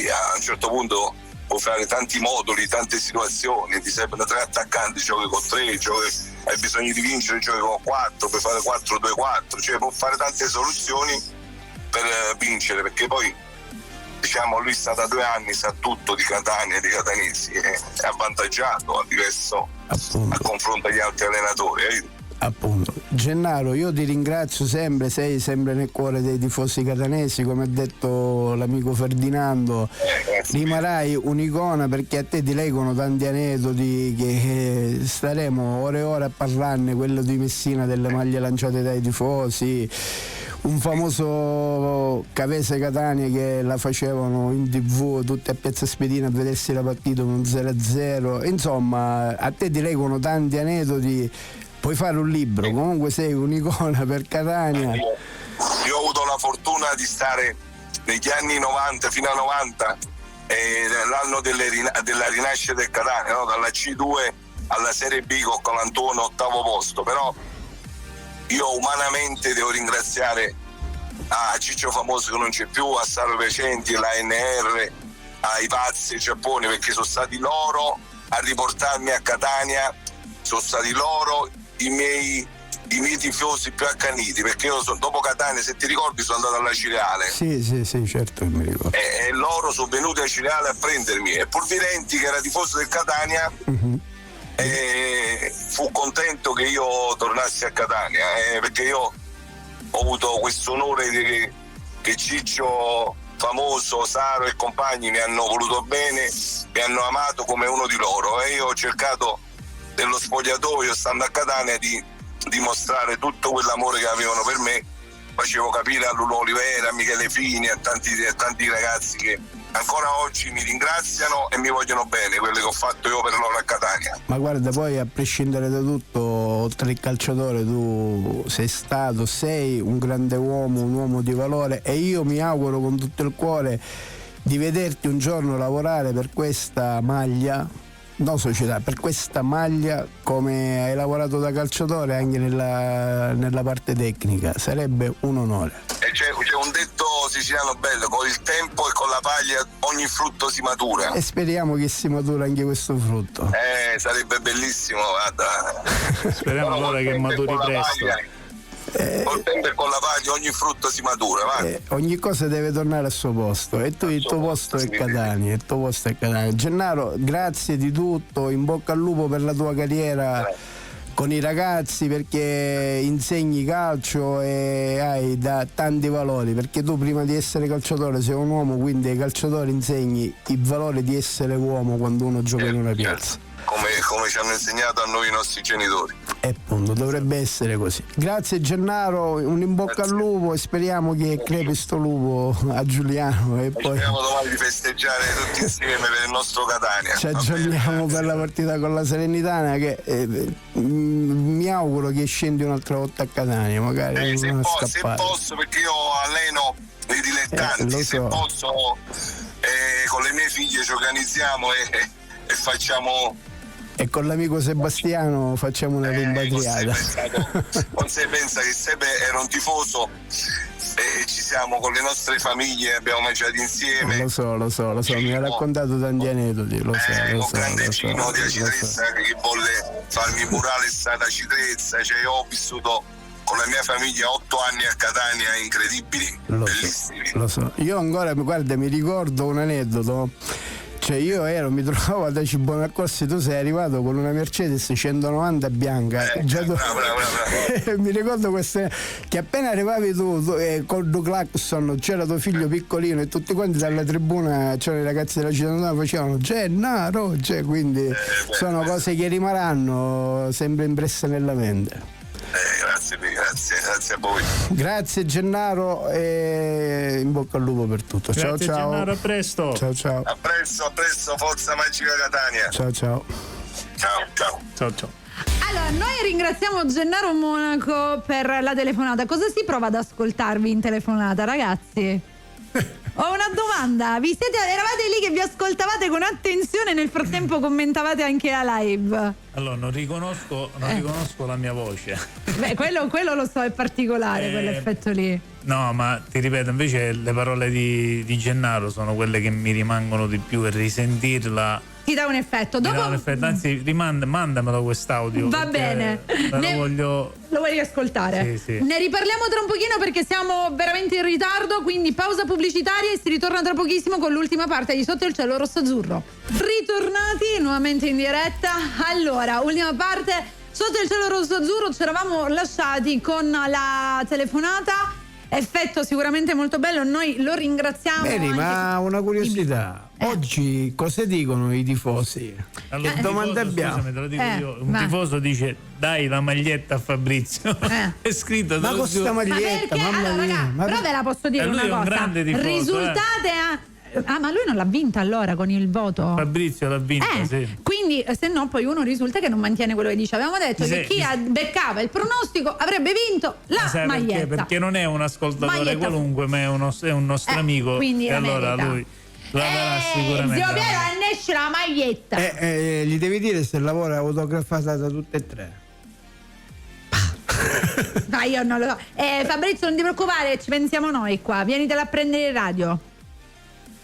a un certo punto puoi fare tanti moduli, tante situazioni, ti servono 3 attaccanti, giochi con 3, hai bisogno di vincere, giochi con 4, puoi fare 4-2-4, cioè puoi fare tante soluzioni per vincere, perché poi diciamo lui sta da 2 anni, sa tutto di Catania e dei catanesi, è avvantaggiato a confronto agli altri allenatori. Appunto. Gennaro, io ti ringrazio sempre, sei sempre nel cuore dei tifosi catanesi, come ha detto l'amico Ferdinando, rimarrai un'icona, perché a te ti leggono tanti aneddoti che staremo ore e ore a parlarne, quello di Messina delle maglie lanciate dai tifosi, un famoso Cavese Catania che la facevano in TV tutte a Piazza Spedina a vedersi la partita con 0-0, insomma a te ti leggono tanti aneddoti. Puoi fare un libro, comunque sei un'icona per Catania. Io ho avuto la fortuna di stare negli anni 90 fino a 90, l'anno della rinascita del Catania, no? Dalla C2 alla Serie B con Colantuono 8° posto, però io umanamente devo ringraziare a Ciccio Famoso che non c'è più, a Saro Recenti, l'ANR, ai Pazzi, ai Giapponi, perché sono stati loro a riportarmi a Catania, sono stati loro i miei tifosi più accaniti, perché io dopo Catania, se ti ricordi, sono andato alla Cireale. Sì, certo che mi ricordo. E loro sono venuti a Cireale a prendermi, e Purvirenti, che era tifoso del Catania, fu contento che io tornassi a Catania, perché io ho avuto questo onore che Ciccio Famoso, Saro e compagni mi hanno voluto bene, mi hanno amato come uno di loro, e io ho cercato dello spogliatoio, stando a Catania, di dimostrare tutto quell'amore che avevano per me. Facevo capire a Lulù Olivera, a Michele Fini, a tanti ragazzi che ancora oggi mi ringraziano e mi vogliono bene, quello che ho fatto io per loro a Catania. Ma guarda, poi a prescindere da tutto, oltre il calciatore, tu sei un grande uomo, un uomo di valore, e io mi auguro con tutto il cuore di vederti un giorno lavorare per questa maglia, no società, per questa maglia, come hai lavorato da calciatore anche nella parte tecnica. Sarebbe un onore. E c'è un detto siciliano bello: con il tempo e con la paglia ogni frutto si matura. E speriamo che si matura anche questo frutto. Sarebbe bellissimo, guarda. Speriamo allora che maturi presto. Col tempo e con la paglia ogni frutto si matura, va? Ogni cosa deve tornare al suo posto, e tu il tuo posto è Catania, Gennaro, grazie di tutto, in bocca al lupo per la tua carriera con i ragazzi, perché insegni calcio e hai tanti valori, perché tu prima di essere calciatore sei un uomo, quindi ai calciatori insegni il valore di essere uomo quando uno gioca in una piazza. Come ci hanno insegnato a noi i nostri genitori. E appunto, dovrebbe essere così. Grazie Gennaro, un in bocca al lupo, e speriamo che crepi sto lupo a Giuliano, e poi speriamo domani di festeggiare tutti insieme per il nostro Catania. Ci aggiorniamo per la partita con la Salernitana, che mi auguro che scendi un'altra volta a Catania, magari se posso, perché io alleno dei dilettanti, se posso, con le mie figlie ci organizziamo e facciamo. E con l'amico Sebastiano facciamo una rimpatriata. Non si pensa che Sebe era un tifoso e ci siamo con le nostre famiglie, abbiamo mangiato insieme. Lo so, mi ha raccontato tanti aneddoti, lo so. Grande Gino di Acitrezza che volle farmi murale da Acitrezza, cioè io ho vissuto con la mia famiglia 8 anni a Catania incredibili, bellissimi. Lo so. Io ancora, guarda, mi ricordo un aneddoto. Cioè io mi trovavo da Cibona al Corsi, tu sei arrivato con una Mercedes 190 bianca, bravo. Mi ricordo che appena arrivavi tu con due clacson, c'era tuo figlio piccolino e tutti quanti dalla tribuna, c'erano i ragazzi della cittadina, facevano Gennaro, quindi sono cose che rimarranno sempre impresse nella mente. Grazie a voi. Grazie Gennaro, e in bocca al lupo per tutto. Grazie, ciao Gennaro, a presto. Ciao. A presto, forza magica Catania. Ciao. Allora, noi ringraziamo Gennaro Monaco per la telefonata. Cosa si prova ad ascoltarvi in telefonata, ragazzi? Ho una domanda, eravate lì che vi ascoltavate con attenzione, nel frattempo commentavate anche la live? Allora, non riconosco la mia voce. Beh, quello lo so, è particolare, quell'effetto lì. No, ma ti ripeto, invece le parole di Gennaro sono quelle che mi rimangono di più, e risentirla Ti dà un effetto. mi dà un effetto. Anzi, mandamelo quest'audio. Va bene. Lo vuoi riascoltare? Sì. Ne riparliamo tra un pochino perché siamo veramente in ritardo, quindi pausa pubblicitaria e si ritorna tra pochissimo con l'ultima parte di Sotto il cielo rosso-azzurro. Ritornati nuovamente in diretta. Allora, ultima parte, Sotto il cielo rosso-azzurro, ci eravamo lasciati con la telefonata. Effetto sicuramente molto bello, noi lo ringraziamo. Bene, ma una curiosità. Oggi cosa dicono i tifosi? Allora, che domanda abbiamo? Scusami, te lo dico io. Un tifoso dice: dai la maglietta a Fabrizio. È scritto. Ma con sta maglietta, ma mamma allora, mia. raga, però ve la posso dire lui una è un cosa. grande tifoso, Risultate a... ma lui non l'ha vinta allora con il voto? Fabrizio l'ha vinta, sì. Quindi se no poi uno risulta che non mantiene quello che dice. Avevamo detto che chi beccava il pronostico avrebbe vinto la maglietta. Perché non è un ascoltatore maglietta qualunque, ma è un nostro amico. Quindi e allora merita. lui la darà sicuramente. Zio Piero, annesce la maglietta. Gli devi dire se lavora autografata da tutte e tre. Ma io non lo so. Fabrizio, non ti preoccupare, ci pensiamo noi qua. Vienitela a prendere in radio.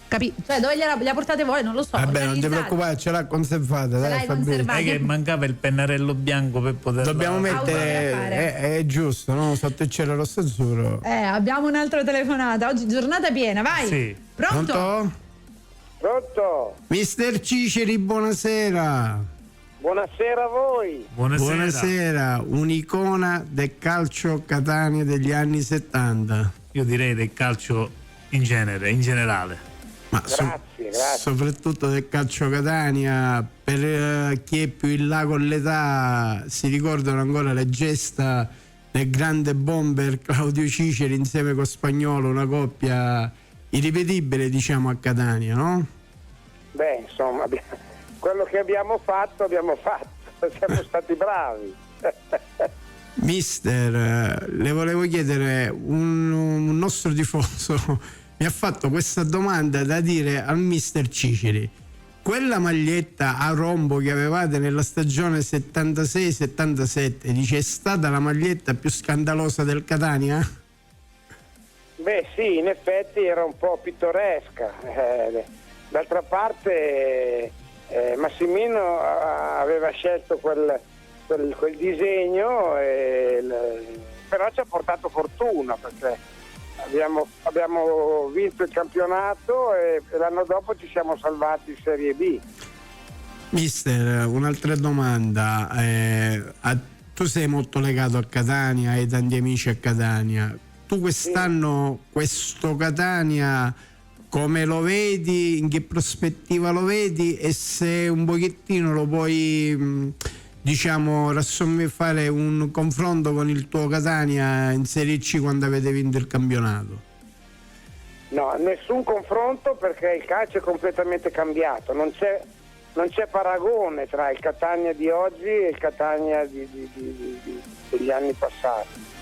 Cioè, dove gliela portate voi? Non lo so. Vabbè, non ti preoccupare, ce l'ha conservata. Dai, Fabrizio. È che mancava il pennarello bianco per poter. Dobbiamo mettere. È giusto, no? Sotto il cielo rosso azzurro. Abbiamo un'altra telefonata. Oggi giornata piena, vai. Sì. Pronto? Pronto? Mister Ciceri, buonasera. Buonasera a voi. Buonasera, un'icona del calcio Catania degli anni 70. Io direi del calcio in generale. Ma grazie. Soprattutto del calcio Catania, per chi è più in là con l'età si ricordano ancora le gesta del grande bomber Claudio Ciceri insieme con Spagnolo, una coppia irripetibile, diciamo, a Catania, no? Beh, insomma, quello che abbiamo fatto, siamo stati bravi. Mister, le volevo chiedere, un nostro tifoso mi ha fatto questa domanda da dire al mister Ciceri: quella maglietta a rombo che avevate nella stagione 76-77, dice, è stata la maglietta più scandalosa del Catania? Beh sì, in effetti era un po' pittoresca. D'altra parte Massimino aveva scelto quel disegno, però ci ha portato fortuna, perché abbiamo vinto il campionato e l'anno dopo ci siamo salvati in Serie B. Mister, un'altra domanda. Tu sei molto legato a Catania, hai tanti amici a Catania. Tu quest'anno questo Catania come lo vedi, in che prospettiva lo vedi, e se un pochettino lo puoi fare un confronto con il tuo Catania in Serie C quando avete vinto il campionato? No, nessun confronto, perché il calcio è completamente cambiato, non c'è paragone tra il Catania di oggi e il Catania degli anni passati.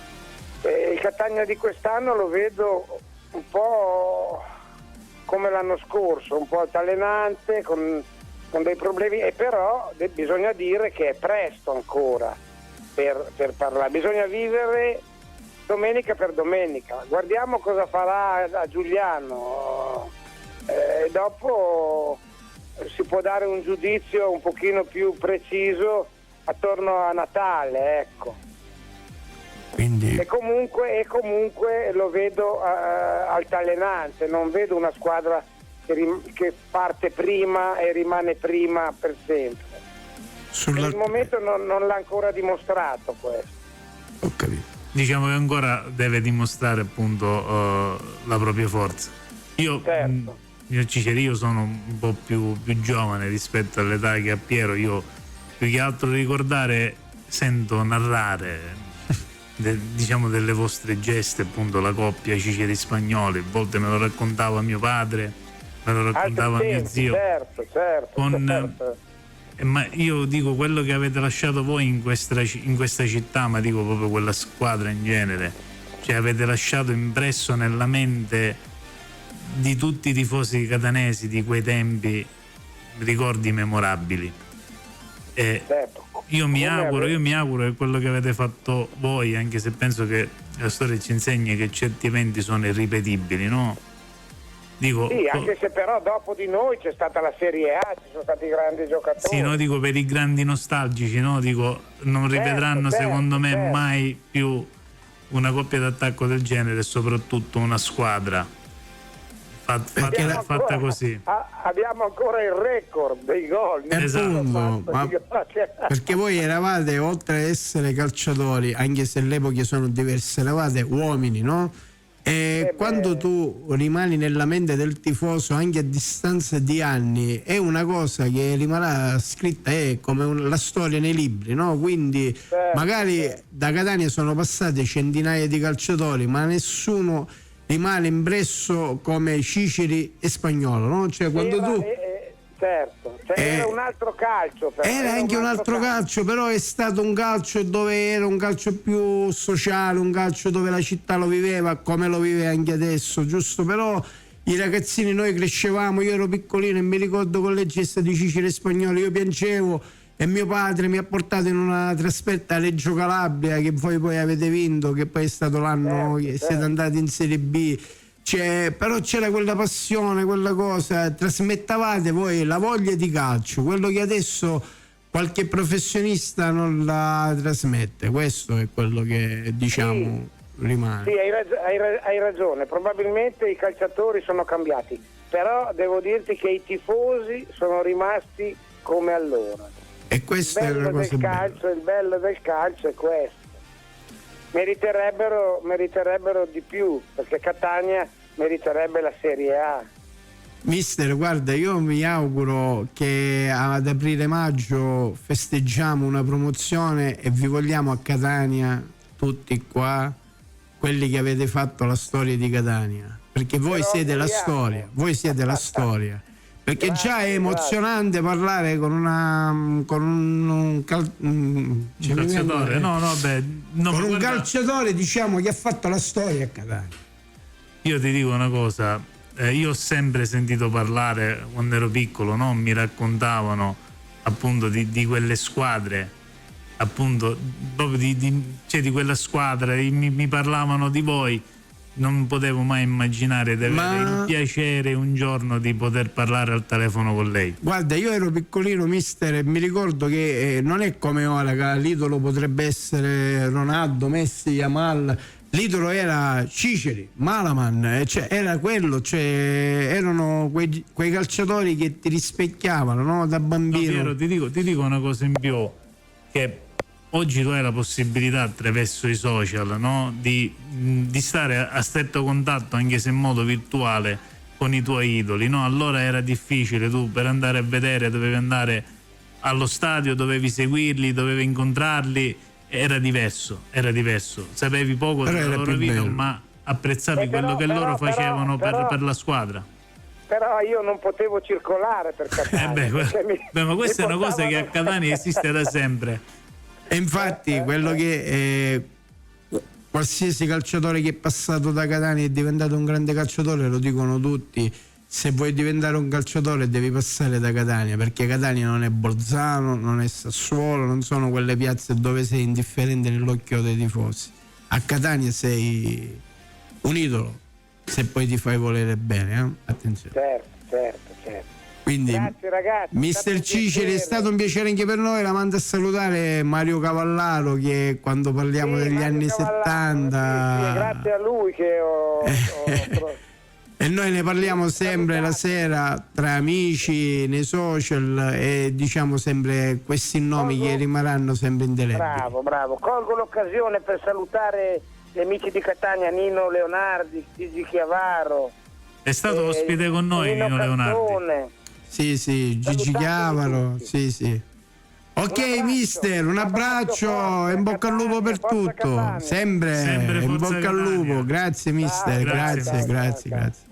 Il Catania di quest'anno lo vedo un po' come l'anno scorso, un po' altalenante, con dei problemi, e però bisogna dire che è presto ancora per parlare, bisogna vivere domenica per domenica. Guardiamo cosa farà a Giuliano, dopo si può dare un giudizio un pochino più preciso attorno a Natale, ecco. Quindi... E comunque lo vedo altalenante, non vedo una squadra che parte prima e rimane prima per sempre. Per il momento non l'ha ancora dimostrato questo. Ho capito. Diciamo che ancora deve dimostrare appunto la propria forza. Io Ciceri, io sono un po' più giovane rispetto all'età che ha Piero. Io più che altro ricordare, sento narrare delle vostre geste, appunto la coppia Ciceri Spagnoli. A volte me lo raccontava mio padre, me lo raccontava mio zio. Certo. Ma io dico, quello che avete lasciato voi in questa città, ma dico proprio quella squadra in genere, cioè avete lasciato impresso nella mente di tutti i tifosi catanesi di quei tempi ricordi memorabili. Certo. Io mi auguro che quello che avete fatto voi, anche se penso che la storia ci insegni che certi eventi sono irripetibili, no? Dico, Sì, anche se però dopo di noi c'è stata la Serie A, ci sono stati grandi giocatori. sì, no, dico per i grandi nostalgici, no? Dico, non rivedranno secondo me mai più una coppia d'attacco del genere e soprattutto una squadra fatta così. Abbiamo ancora il record dei gol. Esatto. Perché voi eravate, oltre ad essere calciatori, anche se le epoche sono diverse, eravate uomini, no? E quando tu rimani nella mente del tifoso anche a distanza di anni, è una cosa che rimarrà scritta, è come la storia nei libri, no? Quindi magari da Catania sono passate centinaia di calciatori, ma nessuno rimane impresso come Ciceri e Spagnolo, no? Cioè quando tu certo, era un altro calcio, però. Era anche un altro calcio, però è stato un calcio dove era un calcio più sociale, un calcio dove la città lo viveva come lo vive anche adesso, giusto? Però i ragazzini, noi crescevamo, io ero piccolino e mi ricordo con le gesta di Ciceri e Spagnolo, io piangevo e mio padre mi ha portato in una trasferta a Reggio Calabria, che voi poi avete vinto, che poi è stato l'anno che siete andati in Serie B. Però c'era quella passione, quella cosa, trasmettavate voi la voglia di calcio, quello che adesso qualche professionista non la trasmette. Questo è quello che diciamo rimane. Sì, hai ragione, probabilmente i calciatori sono cambiati, però devo dirti che i tifosi sono rimasti come allora. E questa è la cosa bella. Il bello del calcio è questo. Meriterebbero di più, perché Catania meriterebbe la Serie A. Mister, guarda, io mi auguro che ad aprile-maggio festeggiamo una promozione e vi vogliamo a Catania tutti qua, quelli che avete fatto la storia di Catania, perché voi siete la storia, perché già è emozionante parlare con un calciatore, un calciatore, diciamo, che ha fatto la storia a Catania. Io ti dico una cosa, io ho sempre sentito parlare quando ero piccolo, no? Mi raccontavano appunto di quelle squadre, appunto proprio di quella squadra, mi parlavano di voi. Non potevo mai immaginare di avere il piacere un giorno di poter parlare al telefono con lei. Guarda, io ero piccolino, mister, e mi ricordo che non è come ora, che l'idolo potrebbe essere Ronaldo, Messi, Yamal. L'idolo era Ciceri, Malaman, era quello, erano quei calciatori che ti rispecchiavano, no? Da bambino. No, Piero, ti dico una cosa in più, che oggi tu hai la possibilità attraverso i social, no? di stare a stretto contatto, anche se in modo virtuale, con i tuoi idoli, no? Allora era difficile, tu per andare a vedere dovevi andare allo stadio, dovevi seguirli, dovevi incontrarli, era diverso, sapevi poco della loro vita, ma apprezzavi quello che loro facevano per la squadra. Però io non potevo circolare per Catania. Ma questa è una cosa che a Catania esiste da sempre. E infatti quello che qualsiasi calciatore che è passato da Catania è diventato un grande calciatore, lo dicono tutti: se vuoi diventare un calciatore devi passare da Catania, perché Catania non è Bolzano, non è Sassuolo, non sono quelle piazze dove sei indifferente nell'occhio dei tifosi. A Catania sei un idolo, se poi ti fai volere bene, attenzione. Certo. Quindi, grazie ragazzi, mister Ciceri, è stato un piacere anche per noi. La mando a salutare Mario Cavallaro, che quando parliamo degli anni 70 grazie a lui che ho e noi ne parliamo sempre la sera tra amici, nei social, e diciamo sempre questi nomi che rimarranno sempre indelebili. Bravo, colgo l'occasione per salutare gli amici di Catania, Nino Leonardi, Gigi Chiavaro. È stato ospite con noi Nino Leonardi. Sì, Gigi Chiavaro, sì. Ok, mister, un abbraccio e in bocca al lupo per tutto. Sempre in bocca al lupo. Grazie, mister. Grazie.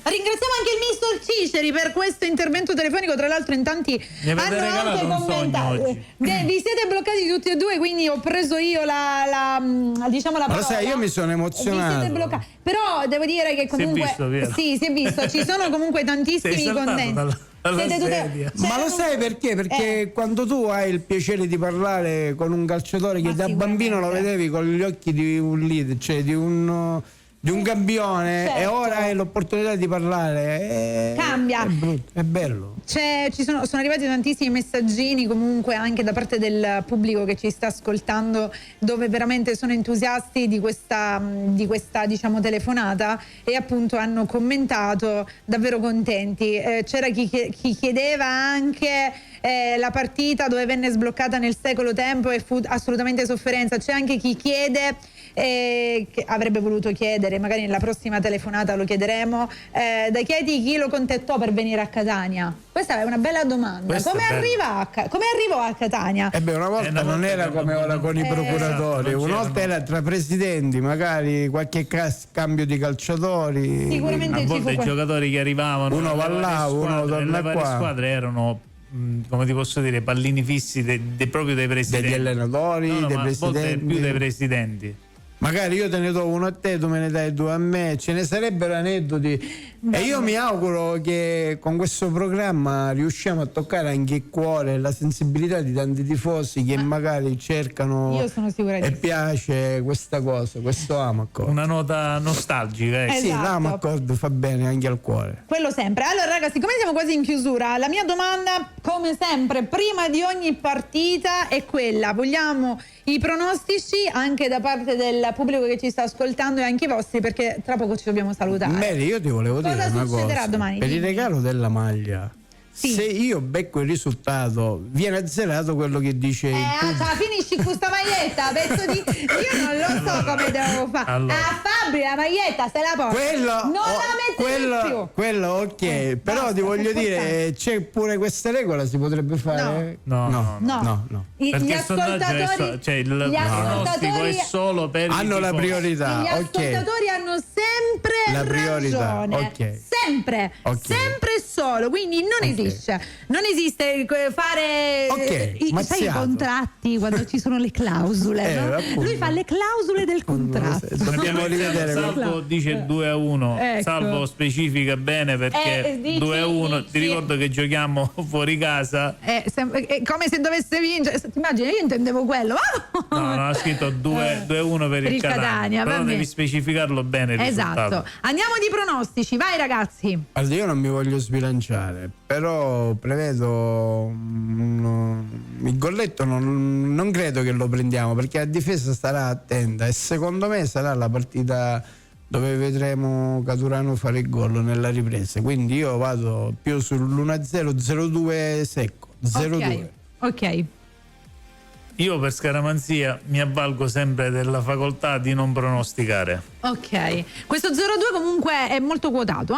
Ringraziamo anche il mister Ciceri per questo intervento telefonico. Tra l'altro in tanti Mi avete hanno regalato anche un sogno commentato. oggi. Vi siete bloccati tutti e due, quindi ho preso io la Ma parola. lo sai, io mi sono emozionato. Vi siete bloccati. Però devo dire che comunque visto, Piero. sì, si è visto, ci sono comunque Sei tantissimi saltato contenti. dalla Siete tutte- sedia. Ma lo c'erano- sai perché? Perché quando tu hai il piacere di parlare con un calciatore che Ma da bambino lo sicuramente. vedevi con gli occhi di un leader, cioè di un campione, Certo. e ora hai l'opportunità di parlare, Cambia. È brutto, è bello. Sono arrivati tantissimi messaggini comunque anche da parte del pubblico che ci sta ascoltando, dove veramente sono entusiasti di questa diciamo telefonata, e appunto hanno commentato, davvero contenti. C'era chi chiedeva anche la partita dove venne sbloccata nel secolo tempo e fu assolutamente sofferenza. C'è anche chi chiede, che avrebbe voluto chiedere, magari nella prossima telefonata lo chiederemo, da Chieti chi lo contattò per venire a Catania. Questa è una bella domanda. Questa Come è bella. arrivò a Catania? Una volta una non volta era come ora con i procuratori, esatto, non una volta c'erano. era tra presidenti, magari qualche cambio di calciatori. Sicuramente A ci volte fu i giocatori che arrivavano, Uno va le varie là, uno squadre, torna le varie qua. squadre erano, come ti posso dire, pallini fissi proprio dei presidenti. Degli allenatori, No, dei ma a volte presidenti. più dei presidenti. Magari io te ne do uno a te, tu me ne dai due a me, ce ne sarebbero aneddoti. E io mi auguro che con questo programma riusciamo a toccare anche il cuore e la sensibilità di tanti tifosi che magari cercano Io sono sicura di e sì. piace questa cosa, questo Amaccord. Una nota nostalgica. Esatto. Sì, l'Amaccord fa bene anche al cuore. Quello sempre. Allora ragazzi, siccome siamo quasi in chiusura, la mia domanda, come sempre, prima di ogni partita è quella: vogliamo i pronostici anche da parte del pubblico che ci sta ascoltando e anche i vostri, perché tra poco ci dobbiamo salutare. Mary, io ti volevo dire Cosa una succederà cosa. domani? Per il Dimmi. regalo della maglia, Sì. se io becco il risultato, viene azzerato quello che dice il pubblico. Finisci con questa maglietta, pezzo di... Io non lo so come devo fare. Allora. Fabri, la maglietta se la porta. Non la metti più. Quello ok, però basta, ti voglio è dire, importante. c'è pure questa regola, si potrebbe fare? No. No. Gli Perché il sondaggio è ascoltatori, cioè il gli pronostico è ascoltatori solo per Hanno i la tifosi. priorità, Gli ok. ascoltatori hanno sempre La priorità, ragione. ok. Sempre, Ok. sempre e solo. Quindi non Ok. esiste. Non esiste fare Ok, sai i mazziato. contratti quando ci sono le clausole. no? appunto. Lui fa le clausole del contratto. Dobbiamo rivedere. Salvo dice il 2-1, Ecco. Salvo specifica bene perché dici, 2-1. Ti dici. ricordo che giochiamo fuori casa. È come se dovesse vincere. Ti immagini? Io intendevo quello. No, ha scritto 2-1 per il Catania. va Però bene. devi specificarlo bene il Esatto. risultato. Andiamo di pronostici, vai ragazzi. Guarda, io non mi voglio sbilanciare, però prevedo il golletto non credo che lo prendiamo, perché la difesa starà attenta e secondo me sarà la partita dove vedremo Caturano fare il gol nella ripresa, quindi io vado più sull'1-0, 0-2 secco, 0-2. Ok. Io per scaramanzia mi avvalgo sempre della facoltà di non pronosticare. Ok, questo 0-2 comunque è molto quotato,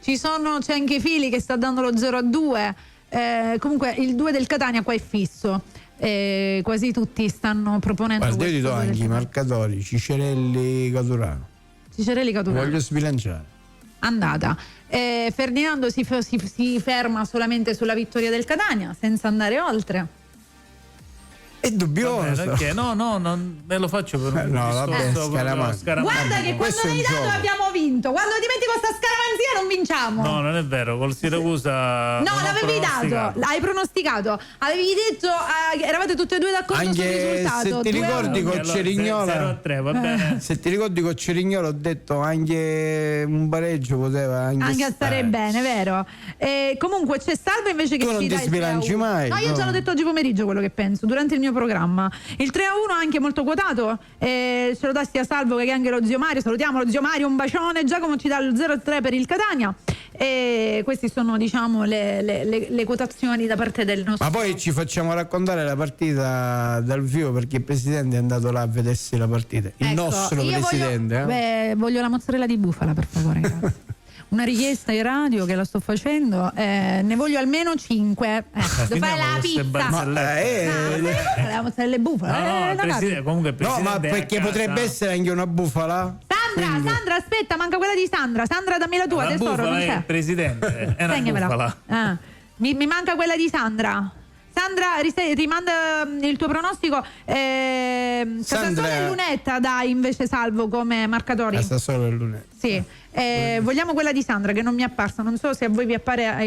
c'è anche Fili che sta dando lo 0-2, comunque il 2 del Catania qua è fisso, quasi tutti stanno proponendo. Guarda, io ti do questo 2 anche del i marcatori, Cicerelli, Caturano. Cicerelli Caturano. Voglio sbilanciare. Andata. Ferdinando si ferma solamente sulla vittoria del Catania senza andare oltre. È dubbioso. Ok, no, non me lo faccio per un No, vabbè, discorso scaramanzia. scaramantico. Guarda che quando Questo è un hai dato gioco. abbiamo vinto, quando ti metti con sta scaramanzia non vinciamo. No, non è vero, col Siracusa No, non ho l'avevi pronosticato. dato, l'hai pronosticato, avevi detto, eravate tutti e due d'accordo sul Anche risultato. se ti 2-1. ricordi con Allora, Cerignola 0-3, va bene. Se ti ricordi con Cerignola ho detto anche un pareggio poteva anche stare bene, vero? Comunque c'è Salvo invece che Tu non ci ti dà il sbilanci 3-1. mai, No, io no. già l'ho detto oggi pomeriggio quello che penso durante il mio programma. Il 3-1 anche molto quotato, ce lo dà sia Salvo che anche lo zio Mario. Salutiamo lo zio Mario, un bacione. Giacomo ci dà il 0-3 per il Catania. E queste sono, diciamo, le quotazioni da parte del nostro. Ma poi ci facciamo raccontare la partita dal vivo, perché il presidente è andato là a vedersi la partita. Il Ecco, nostro io presidente. voglio la mozzarella di bufala, per favore. Grazie. Una richiesta in radio che la sto facendo, ne voglio almeno 5. Devo fare finiamo la queste pizza. barzellette. La mozzarella e bufala. No, il la presidente, comunque il No, presidente ma è a perché casa. potrebbe essere anche una bufala? Salvo Sandra, aspetta, manca quella di Sandra. Sandra, dammi la tua, La tesoro, bufala non è c'è. il presidente, è una Segnamela. bufala. Ah, mi manca quella di Sandra. Sandra, rimanda il tuo pronostico. Casasola e Lunetta dai invece, Salvo, come marcatori. Casasola e Lunetta. Sì. Vogliamo quella di Sandra, che non mi è apparsa. Non so se a voi vi appare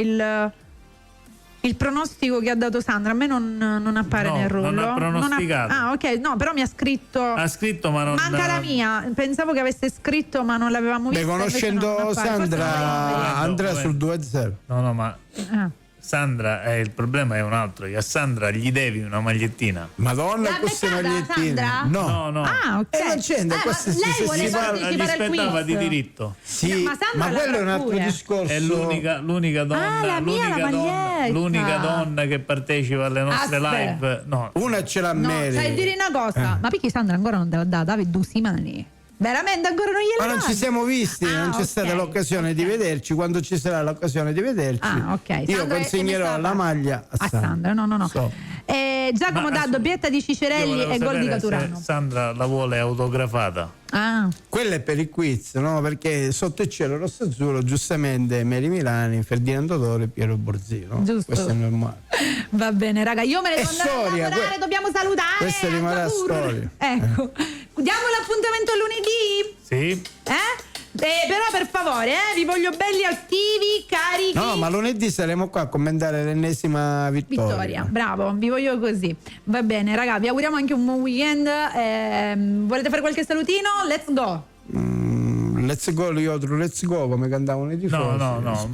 il pronostico che ha dato Sandra. A me non appare No, nel rullo. non ha pronosticato. Ok, no, però mi ha scritto. Ha scritto, ma non. Manca la mia. Pensavo che avesse scritto, ma non l'avevamo vista. Beh, invece non conoscendo appare. Sandra andrà sul 2-0. No, ma Ah. Sandra, il problema è un altro. Che a Sandra gli devi una magliettina. Madonna, L'ha queste beccata, magliettine. Sandra? No. Ah, ok. non c'entra, ma questo lei si vuole parla- partecipare Gli al spettava quiz. di diritto. Sì, Ma Sandra ma quello è un altro pure. discorso. È l'unica donna, la mia, la maglietta. l'unica donna che partecipa alle nostre Aspetta. live. No, Una ce l'ha No, Mary. sai dire una cosa, ma perché Sandra ancora non te l'ha data? Avevi 2 settimane. Veramente ancora non gliela Ma non dai? ci siamo visti, non c'è ok, stata l'occasione di ok. vederci. Quando ci sarà l'occasione di vederci, Ah, ok. io Sandra, consegnerò che ne la sa? maglia a Sandra. No. So. Giacomo Ma dà doppietta di io Cicerelli volevo e gol di sapere Caturano. se Sandra la vuole autografata. Ah, Quello è per il quiz, no? Perché sotto il cielo rosso-azzurro, giustamente Mary Milani, Ferdinando Toro e Piero Borzino. Giusto. Questo è normale. va bene, raga. Io me ne È devo andare a storia, lavorare, dobbiamo salutare. questa rimarrà Agur. storia. Ecco. Diamo l'appuntamento lunedì? Sì? Però per favore, vi voglio belli attivi, carichi. No, ma lunedì saremo qua a commentare l'ennesima vittoria. Bravo, vi voglio così. Va bene, raga, vi auguriamo anche un buon weekend. Volete fare qualche salutino? Let's go. Let's go, Liotro, let's go, come cantavano i tifosi. No.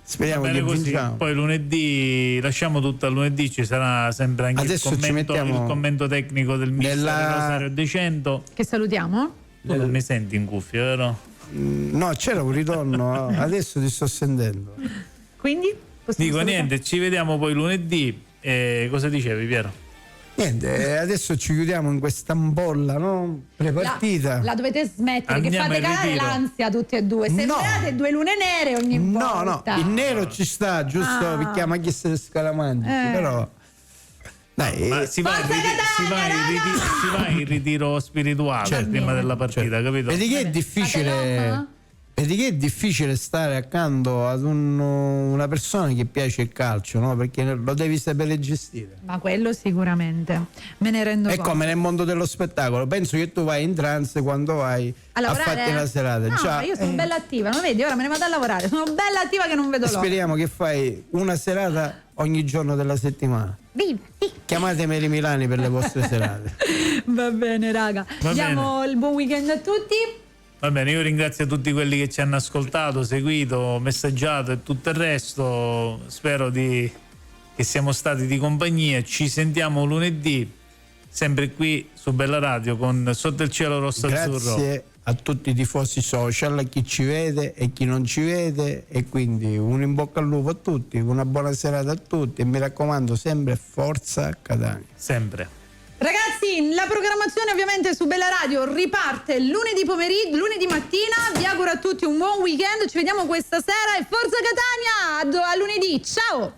Speriamo Va bene che così. vinciamo. Poi lunedì lasciamo tutto a lunedì, ci sarà sempre anche Adesso ci il mettiamo commento tecnico del mister Rosario De Cento. Che salutiamo? Tu non mi senti in cuffia, vero? No, c'era un ritorno, adesso ti sto sentendo. Quindi? possiamo Dico salutare? niente, ci vediamo poi lunedì. Cosa dicevi, Piero? Niente, adesso ci chiudiamo in questa ampolla, no? Prepartita. La dovete smettere, Andiamo che fate in calare ritiro. l'ansia tutti e due. Sembrate 2 lune nere ogni No, volta. il nero ci sta, giusto? Ah. Perché ma chi se ne scalamanti, però dai, Ma si va, Forza Catania, si va in ritiro spirituale Certo. prima della partita, capito? vedi che è Fate difficile. l'om? Vedi che è difficile stare accanto ad una persona che piace il calcio, no? Perché lo devi sapere gestire. Ma quello sicuramente. Me ne rendo È conto. come nel mondo dello spettacolo. Penso che tu vai in trance quando vai a lavorare? farti la serata. No, Già, io sono bella attiva, non vedi? Ora me ne vado a lavorare. Sono bella attiva che non vedo l'ora. speriamo che fai una serata ogni giorno della settimana. Viva, sì. Chiamate Mary Milani per le vostre serate. Va bene, raga. Va Diamo il buon weekend a tutti. Va bene, io ringrazio tutti quelli che ci hanno ascoltato, seguito, messaggiato e tutto il resto. Spero che siamo stati di compagnia. Ci sentiamo lunedì, sempre qui su Bella Radio con Sotto il cielo rosso-azzurro. Grazie a tutti i tifosi social, a chi ci vede e chi non ci vede, e quindi un in bocca al lupo a tutti, una buona serata a tutti e mi raccomando sempre forza Catania. Sempre. Ragazzi, la programmazione ovviamente su Bella Radio riparte lunedì pomeriggio, lunedì mattina. Vi auguro a tutti un buon weekend. Ci vediamo questa sera e forza Catania! A lunedì, ciao!